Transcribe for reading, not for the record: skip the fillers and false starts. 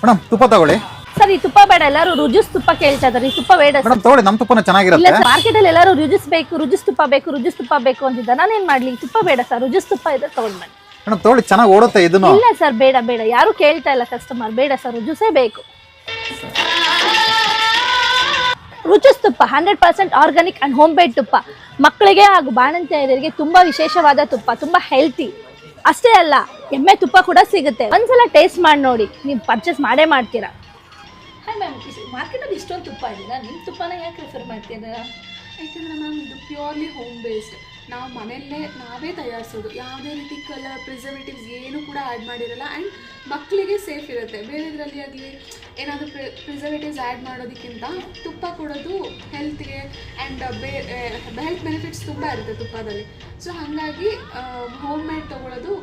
Madam ತುಪ್ಪ ತಗೊಳ್ಳಿ. Sir ಈ ತುಪ್ಪ ಬೇಡ, ಎಲ್ಲರೂ ರುಜಿಸ್ ತುಪ್ಪ ಕೇಳ್ತಾ ಇದಾರೆ. ಈ ತುಪ್ಪ ಬೇಡ ಮೇಡಮ್ ತಗೊಳ್ಳಿ, ನಮ್ಮ ತುಪ್ಪನ ಇಲ್ಲ ಚೆನ್ನಾಗಿರುತ್ತೆ. ಸರ್, ಮಾರ್ಕೆಟ್ ಅಲ್ಲಿ ಎಲ್ಲರೂ ರುಜಿಸ್ ಬೇಕು, ರುಜಿಸ್ ತುಪ್ಪ ಬೇಕು, ರುಜಿಸ್ ತುಪ್ಪ ಬೇಕು ಅಂತಿದ್ದ. ನಾನೇನ್ ಮಾಡ್ಲಿ? ತುಪ್ಪ ಬೇಡ ಸರ್, ರುಜಿಸ್ ತುಪ್ಪ ಇದೆ ತಗೊಂಡ್ ಬನ್ನಿ. ಮೇಡಮ್ ತಗೊಳ್ಳಿ, ಚೆನ್ನಾಗಿ ಓಡುತ್ತೆ ಇದನ್ನು. ಇಲ್ಲ ಸರ್ ಬೇಡ ಬೇಡ, ಯಾರು ಕೇಳ್ತಾ ಇಲ್ಲ ಕಸ್ಟಮರ್, ಬೇಡ ಸರ್, ರುಜಿಸೇ ಬೇಕು. ರುಚಿಸ್ ತುಪ್ಪ 100% ಆರ್ಗಾನಿಕ್ ಅಂಡ್ ಹೋಮ್ ಮೇಡ್ ತುಪ್ಪ. ಮಕ್ಕಳಿಗೆ ಹಾಗೂ ಬಾಣಂತಿಯರಿಗೆ ತುಂಬಾ ವಿಶೇಷವಾದ ತುಪ್ಪ, ತುಂಬಾ ಹೆಲ್ತಿ. ಅಷ್ಟೇ ಅಲ್ಲ, ಎಮ್ಮೆ ತುಪ್ಪ ಕೂಡ ಸಿಗುತ್ತೆ. ಒಂದ್ಸಲ ಟೇಸ್ಟ್ ಮಾಡಿ ನೋಡಿ, ನೀವು ಪರ್ಚೇಸ್ ಮಾಡೇ ಮಾಡ್ತೀರಾ. ಹಾಯ್ ಮ್ಯಾಮ್, ಮಾರ್ಕೆಟಲ್ಲಿ ಇಷ್ಟೊಂದು ತುಪ್ಪ ಇದೆಯಾ, ನಿಮ್ಮ ತುಪ್ಪನ ಯಾಕೆ ರೆಫರ್ ಮಾಡ್ತೀರಾ? ಯಾಕೆಂದರೆ ಮ್ಯಾಮ್ ಇದು ಪ್ಯೂರ್ಲಿ ಹೋಮ್ ಬೇಸ್ಡ್. ನಾವು ಮನೆಯಲ್ಲೇ ನಾವೇ ತಯಾರಿಸೋದು, ಯಾವುದೇ ರೀತಿ ಕಲರ್ ಪ್ರಿಸರ್ವೇಟಿವ್ಸ್ ಏನು ಕೂಡ ಆ್ಯಡ್ ಮಾಡಿರಲ್ಲ. ಆ್ಯಂಡ್ ಮಕ್ಕಳಿಗೆ ಸೇಫ್ ಇರುತ್ತೆ. ಬೇರೆ ಇದರಲ್ಲಿ ಆಗಲಿ ಏನಾದರೂ ಪ್ರಿಸರ್ವೇಟಿವ್ಸ್ ಆ್ಯಡ್ ಮಾಡೋದಕ್ಕಿಂತ ತುಪ್ಪ ಕೊಡೋದು ಹೆಲ್ತ್ಗೆ ಆ್ಯಂಡ್ ಹೆಲ್ತ್ ಬೆನಿಫಿಟ್ಸ್ ತುಂಬ ಇರುತ್ತೆ ತುಪ್ಪದಲ್ಲಿ. ಸೊ ಹಾಗಾಗಿ ಹೋಮ್ ಮೇಡ್ ತೊಗೊಳ್ಳೋದು